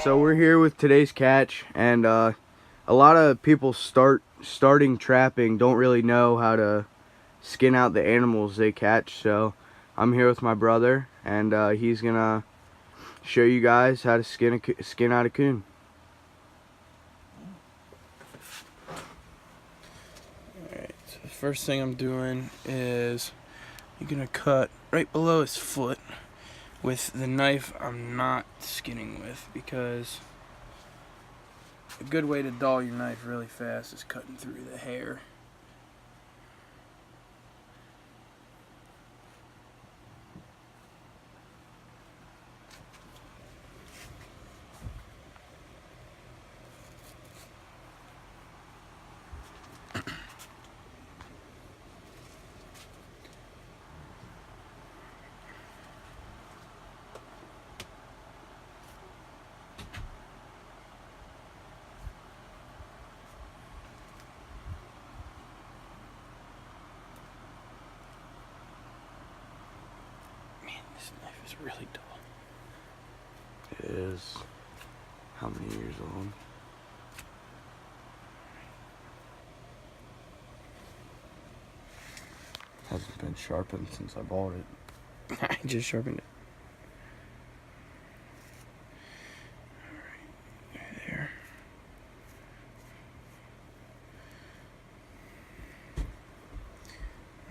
So we're here with today's catch, and a lot of people starting trapping don't really know how to skin out the animals they catch. So I'm here with my brother, and he's gonna show you guys how to skin out a coon. Alright, so the first thing I'm doing is you're gonna cut right below his foot with the knife I'm not skinning with, because a good way to dull your knife really fast is cutting through the hair. This knife is really dull. It is how many years old? Hasn't been sharpened since I bought it. I just sharpened it. Alright, there.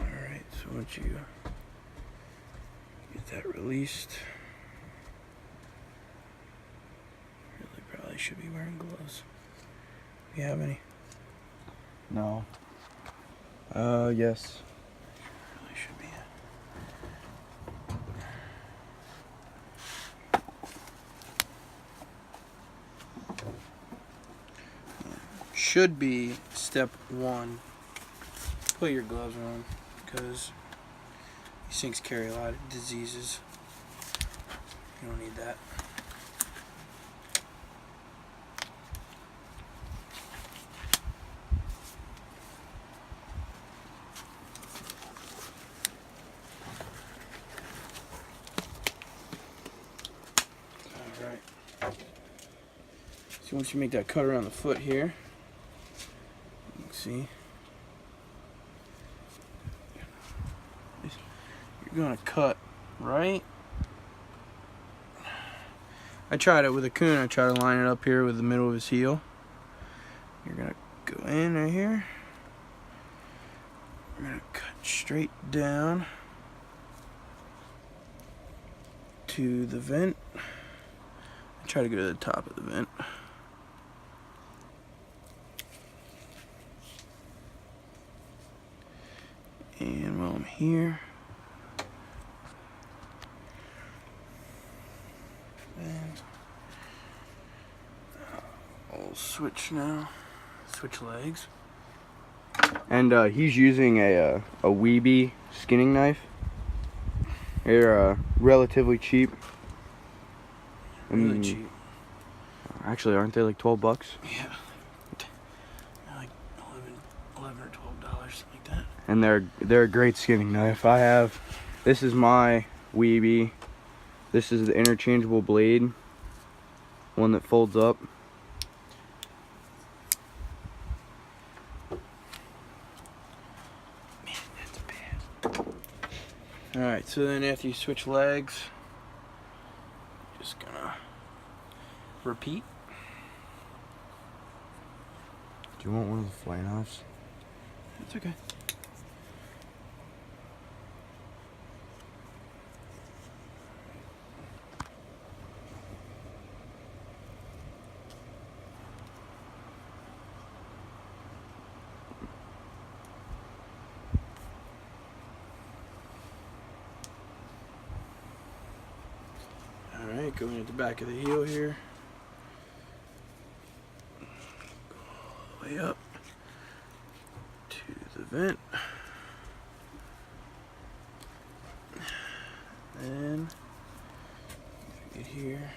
Alright, so once you get that released, really probably should be wearing gloves. Do you have any? No. Yes. Really should be. Should be step one. Put your gloves on, because these things carry a lot of diseases. You don't need that. Alright. So once you make that cut around the foot here, you can see you're going to cut right. I tried it with a coon. I tried to line it up here with the middle of his heel. You're going to go in right here. We're going to cut straight down to the vent. I try to go to the top of the vent. And while I'm here, and I'll switch now. Switch legs. And he's using a Weeby skinning knife. They're relatively cheap. Really cheap. Actually, aren't they like 12 bucks? Yeah. Like 11 or $12, something like that. And they're a great skinning knife. This is my Weeby. This is the interchangeable blade, one that folds up. Man, that's bad. Alright, so then after you switch legs, just gonna repeat. Do you want one of the flay knives? That's okay. Alright, going at the back of the heel here. Go all the way up to the vent. Then get here.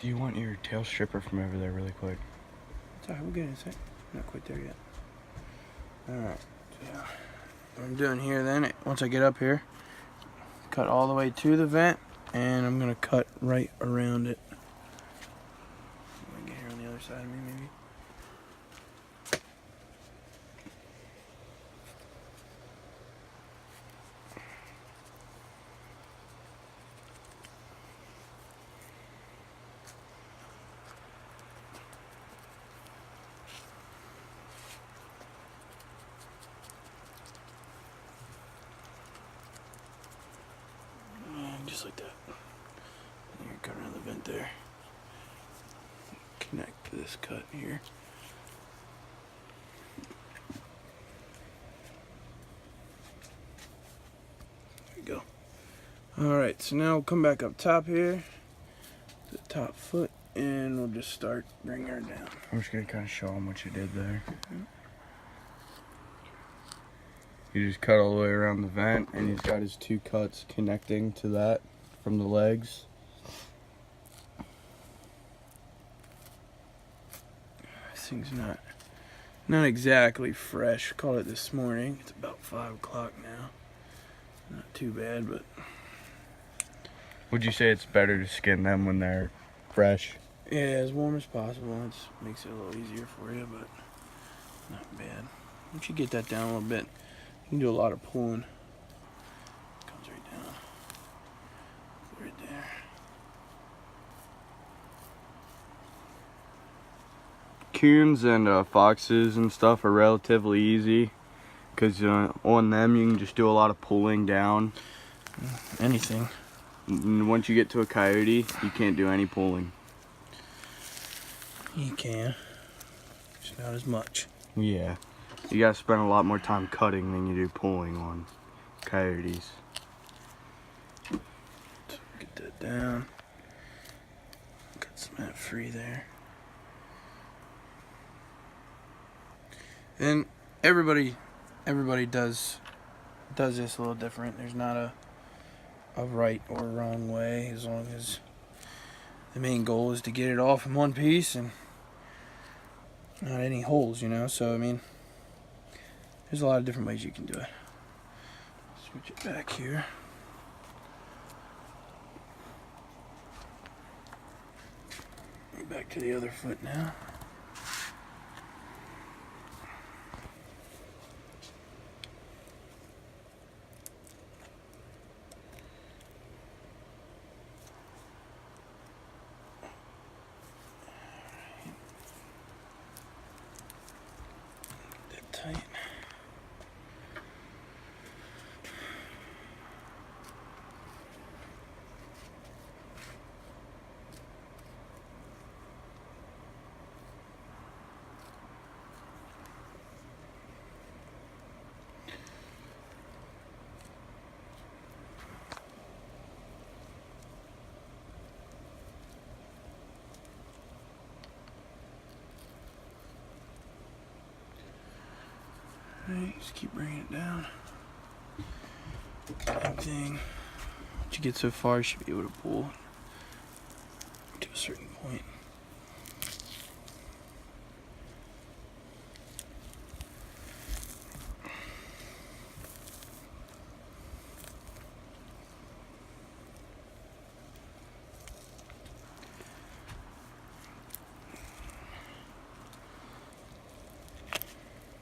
Do you want your tail stripper from over there really quick? It's alright, we'll get it in a sec. Not quite there yet. Alright, so what I'm doing here then, once I get up here, cut all the way to the vent, and I'm gonna cut right around it. I'm gonna get here on the other side of me, maybe. And just like that. And you're cut around the vent there. Connect to this cut here. There we go. Alright, so now we'll come back up top here, to the top foot, and we'll just start bringing her down. I'm just gonna kind of show them what you did there. You just cut all the way around the vent, and he's got his 2 cuts connecting to that from the legs. This thing's not exactly fresh. Caught it this morning. It's about 5 o'clock now. Not too bad, but Would you say it's better to skin them when they're fresh? yeah, as warm as possible. It makes it a little easier for you, but not bad. Once you get that down a little bit, you can do a lot of pulling. Comes right down. Right there. Coons and foxes and stuff are relatively easy because on them you can just do a lot of pulling down. Anything. And once you get to a coyote, you can't do any pulling. You can. Just not as much. Yeah, you gotta spend a lot more time cutting than you do pulling on coyotes. Get that down. Got some of that free there. And everybody does this a little different. There's not a right or wrong way, as long as the main goal is to get it off in one piece and not any holes, you know. So I mean, there's a lot of different ways you can do it. Switch it back here. Back to the other foot now. Tight. Alright, just keep bringing it down. Same thing. Once you get so far, you should be able to pull to a certain point.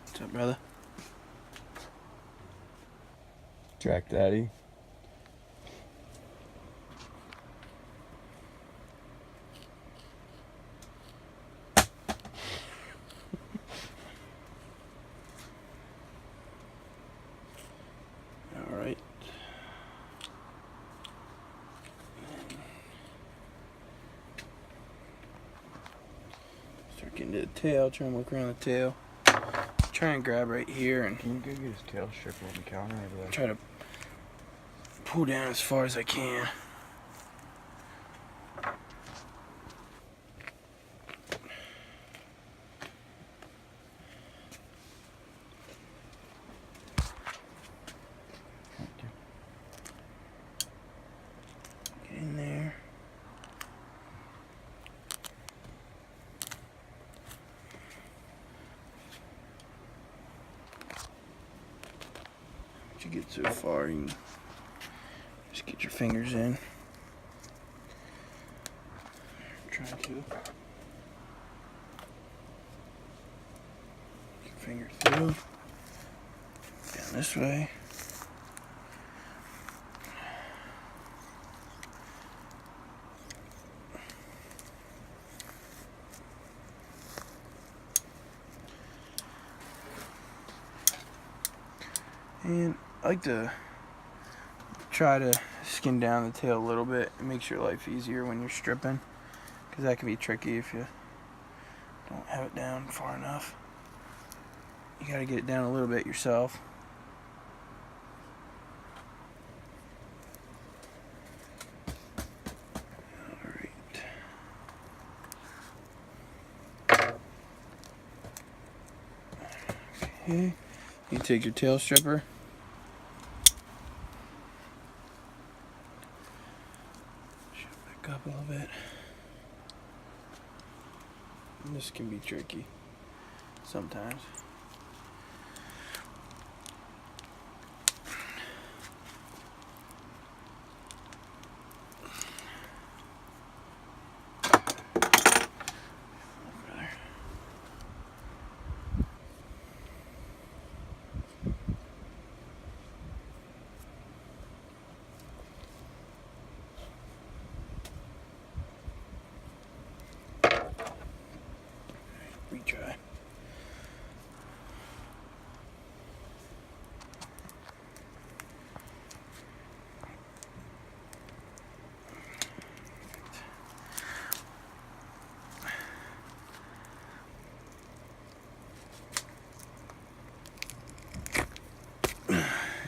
What's up, brother? Jack Daddy. Alright. Start getting to the tail, try and work around the tail. Try and grab right here and Can you go get his tail stripper on the counter over there? try to pull down as far as I can. Get in there. you get so far, you can just get your fingers in. Try to get your finger through. Down this way. And I like to try to skin down the tail a little bit. It makes your life easier when you're stripping, because that can be tricky if you don't have it down far enough. You gotta get it down a little bit yourself. Alright. Okay. You take your tail stripper. Back up a little bit. And this can be tricky sometimes. Retry.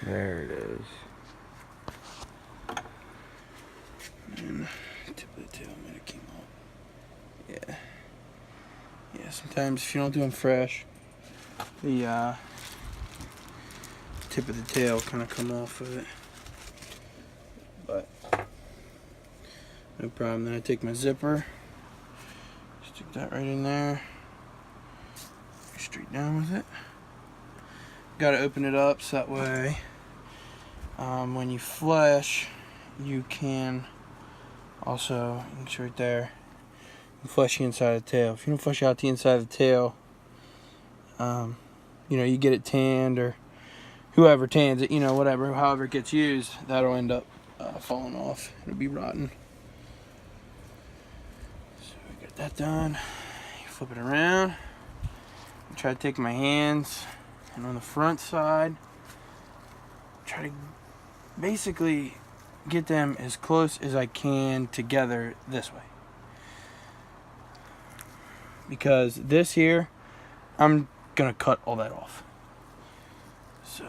There it is. And tip of the tail might have came off. Yeah. Yeah, sometimes if you don't do them fresh, the tip of the tail kind of come off of it. But no problem. Then I take my zipper, stick that right in there, straight down with it. Got to open it up so that way when you flesh, you can also, it's right there, you flesh the inside of the tail. If you don't flesh out the inside of the tail, you know, you get it tanned, or whoever tans it, you know, whatever, however it gets used, that'll end up falling off. It'll be rotten. So we got that done. You flip it around. I try to take my hands, and on the front side, try to basically get them as close as I can together this way. Because this here, I'm gonna cut all that off. So,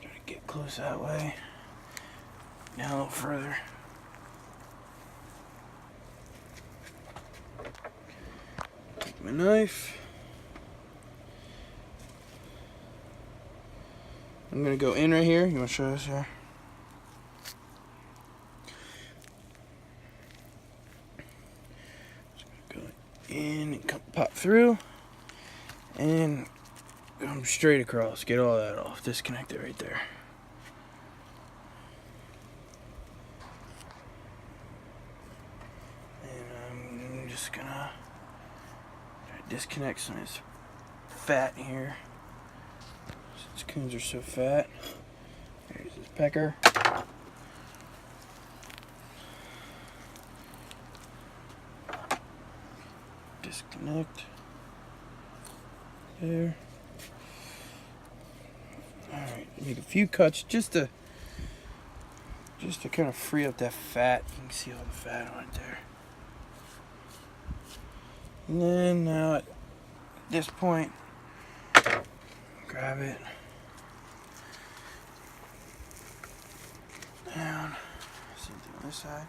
try to get close that way. Down a little further. Take my knife. I'm gonna go in right here. You wanna show us here? Just gonna go in and come, pop through, and come straight across. Get all that off. Disconnect it right there. And I'm just gonna try to disconnect some of this fat here. These coons are so fat. There's this pecker. Disconnect. There. Alright, make a few cuts just to kind of free up that fat. You can see all the fat on it there. And then now at this point, grab it down. Same thing on this side.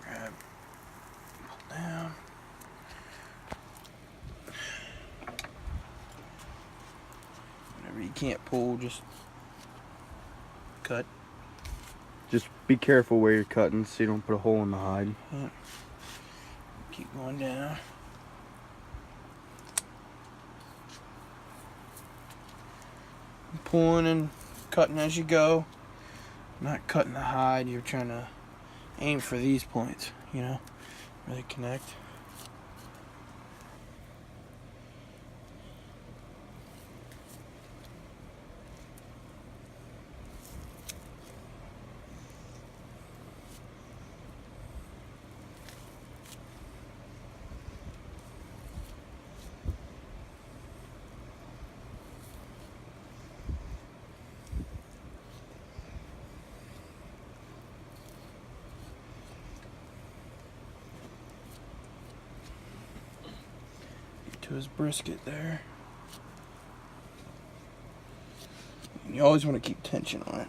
Grab, pull down. Whenever you can't pull, just cut. Just be careful where you're cutting so you don't put a hole in the hide. Yeah. Keep going down. pulling and cutting as you go. Not cutting the hide, you're trying to aim for these points, you know, really connect. To his brisket there. And you always want to keep tension on it.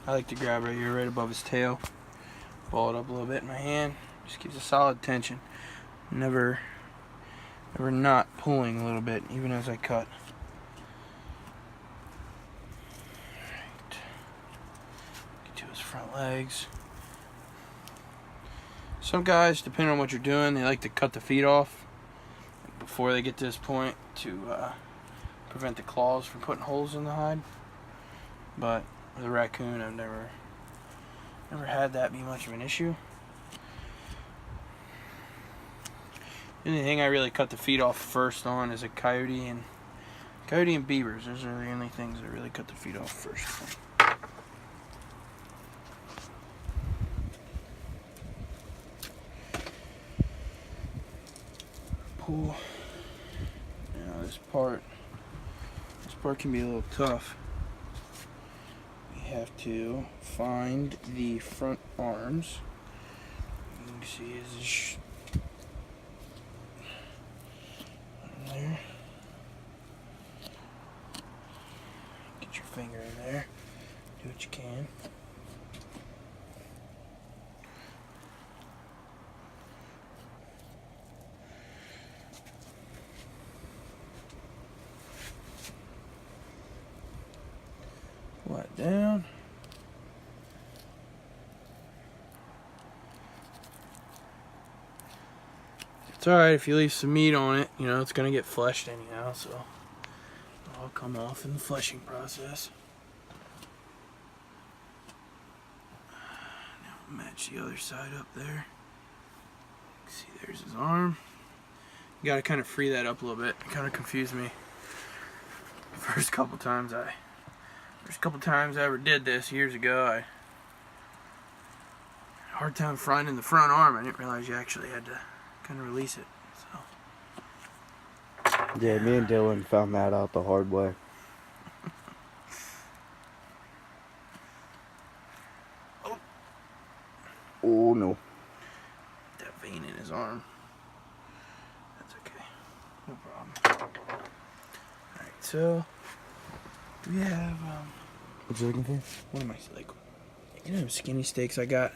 I like to grab right here, right above his tail. Ball it up a little bit in my hand. Just keeps a solid tension. Never not pulling a little bit, even as I cut. Alright. Get to his front legs. Some guys, depending on what you're doing, they like to cut the feet off before they get to this point to prevent the claws from putting holes in the hide. But with a raccoon, I've never had that be much of an issue. The only thing I really cut the feet off first on is a coyote and beavers. Those are the only things I really cut the feet off first on. Pull. Now this part can be a little tough. We have to find the front arms. You can see is there. Get your finger in there. Do what you can. Pull that down. It's alright if you leave some meat on it, you know, it's gonna get fleshed anyhow, so it'll all come off in the fleshing process. Now we'll match the other side up there. See, there's his arm. You gotta kind of free that up a little bit. It kind of confused me. First couple times I ever did this years ago, I had a hard time finding the front arm. I didn't realize you actually had to kind of release it. So Yeah, me and Dylan found that out the hard way. Oh no. That vein in his arm. That's okay. No problem. Alright, so we have What you looking for? what am I like? You know, skinny steaks I got.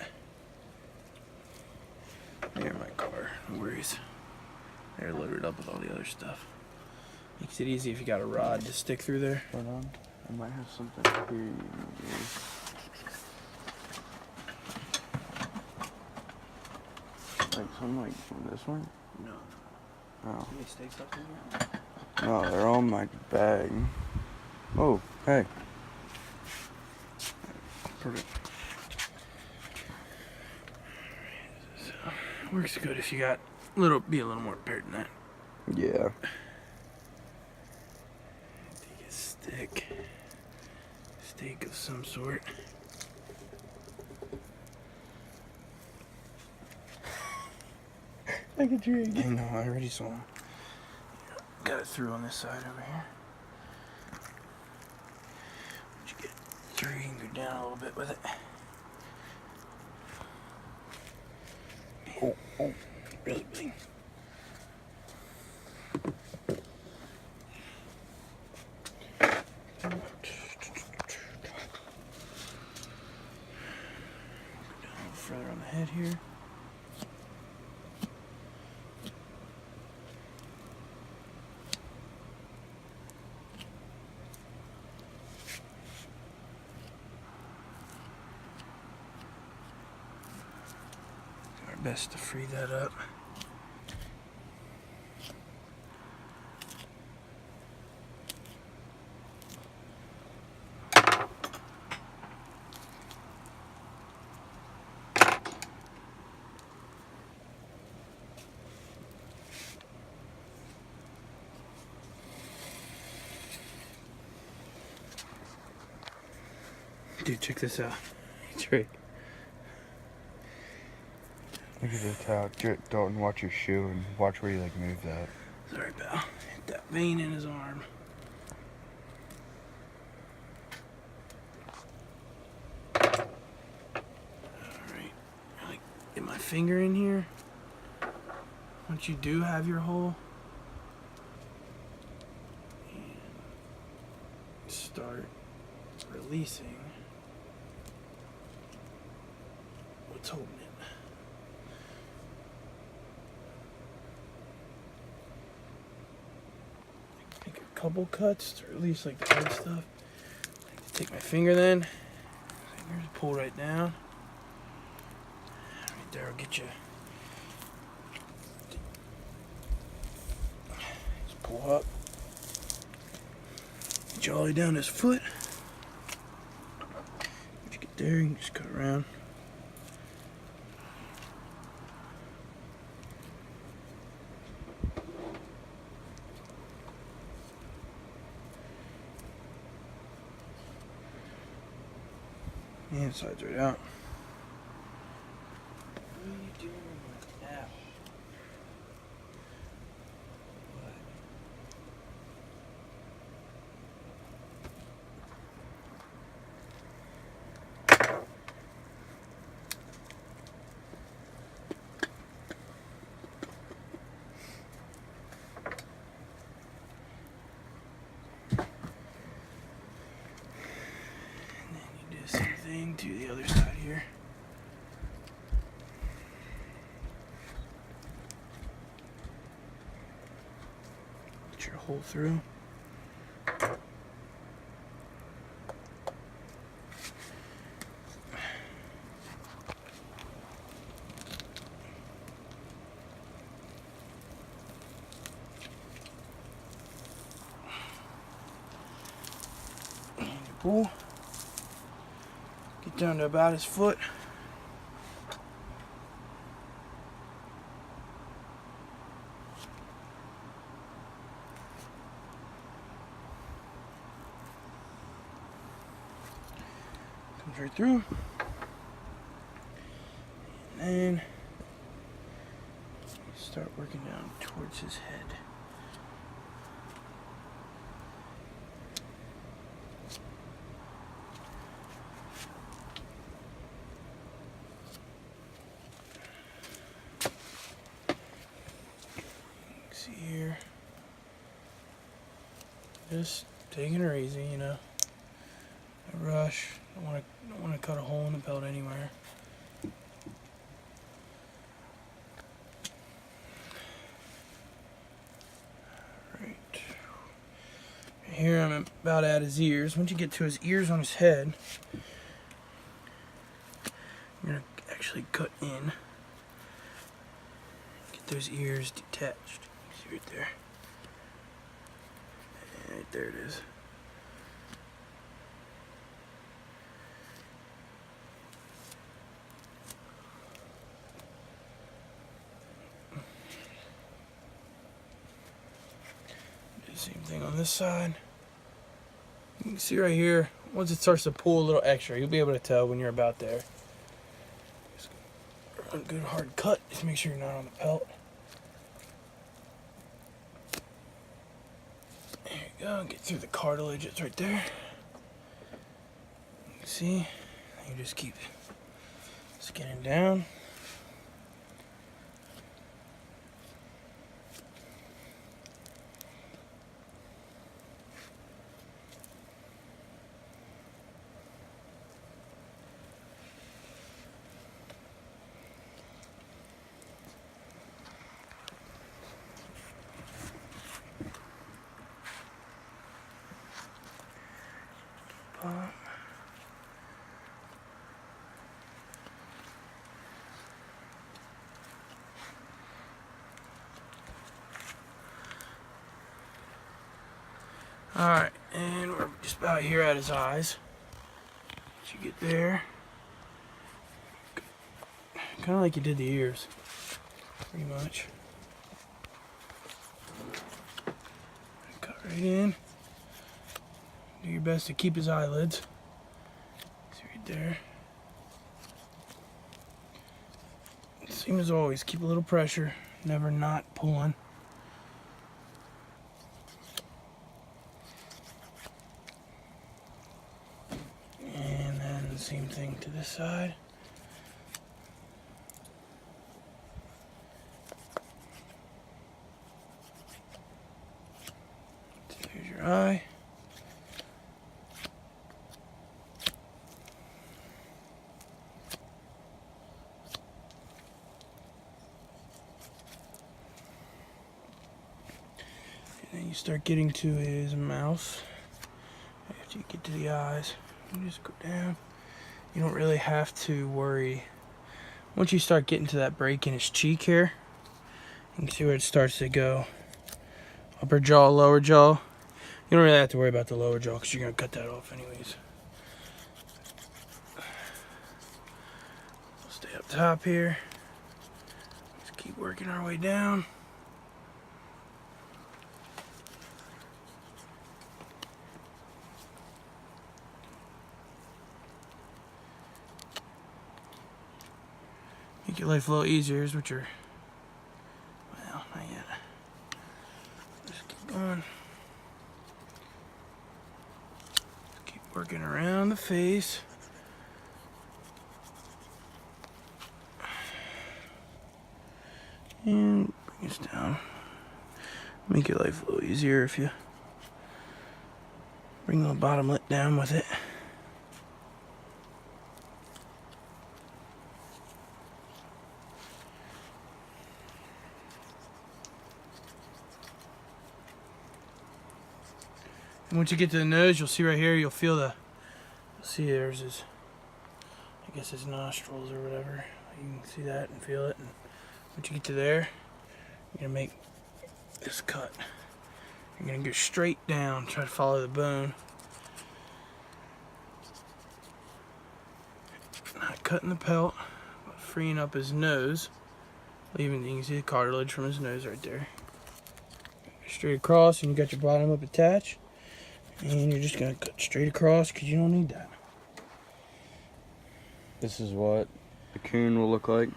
They're in my car. No worries. They're loaded up with all the other stuff. Makes it easy if you got a rod to stick through there. Hold on. I might have something here. Like something like this one? No. Oh. How many steaks left in here? No, they're all in my bag. Oh, hey. Perfect. So, works good if you got be a little more prepared than that. Yeah. Take a steak of some sort. Like a drink. I know, I already saw him. Got it through on this side over here. Once you get through, you can go down a little bit with it. Oh. Really big. Down a little further on the head here. Do our best to free that up. Dude, check this out. Trick. Look at this how Dalton, watch your shoe and watch where you like move that. Sorry, pal. Hit that vein in his arm. Alright. Like, get my finger in here. Once you do have your hole, and start releasing what's holding it. Make a couple cuts to release like the hard stuff. Take my finger then. Fingers pull right down. Right there will get you. Just pull up. Get you all the way down his foot. Once you get there, you can just cut around. And sides right out. What are you doing now? Same thing to the other side here. Get your hole through. And you pull. Get down to about his foot. Comes right through. And then start working down towards his head. See here, just taking her easy, you know. No rush. Don't want to cut a hole in the pelt anywhere. Right here, I'm about at his ears. Once you get to his ears on his head, I'm gonna actually cut in. Get those ears detached. See right there. Right there it is. Do the same thing on this side. You can see right here, once it starts to pull a little extra, you'll be able to tell when you're about there. Just a good hard cut. Just make sure you're not on the pelt. There you go. Get through the cartilage. It's right there. You can see. You just keep skinning down. Pop. Alright, and we're just about here at his eyes. Once you get there, kind of like you did the ears, pretty much. Cut right in. Do your best to keep his eyelids. See there. Same as always, keep a little pressure, never not pulling. And then the same thing to this side. So there's your eye. And then you start getting to his mouth. After you get to the eyes, you just go down. You don't really have to worry. Once you start getting to that break in his cheek here, you can see where it starts to go. Upper jaw, lower jaw. You don't really have to worry about the lower jaw because you're going to cut that off anyways. We'll stay up top here. Just keep working our way down. Make your life a little easier is what you're... Well, not yet. Just keep going. Just keep working around the face. And bring us down. Make your life a little easier if you bring the bottom lip down with it. And once you get to the nose, you'll see right here, you'll see there's his, I guess his nostrils or whatever. You can see that and feel it. And once you get to there, you're gonna make this cut. You're gonna go straight down, try to follow the bone. Not cutting the pelt, but freeing up his nose. Leaving, you can see the cartilage from his nose right there. Straight across, and you got your bottom lip attached. And you're just going to cut straight across because you don't need that. This is what the coon will look like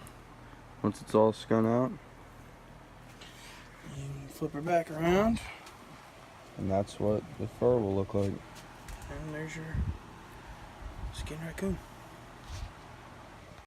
once it's all skun out. And flip her back around. And that's what the fur will look like. And there's your skin raccoon.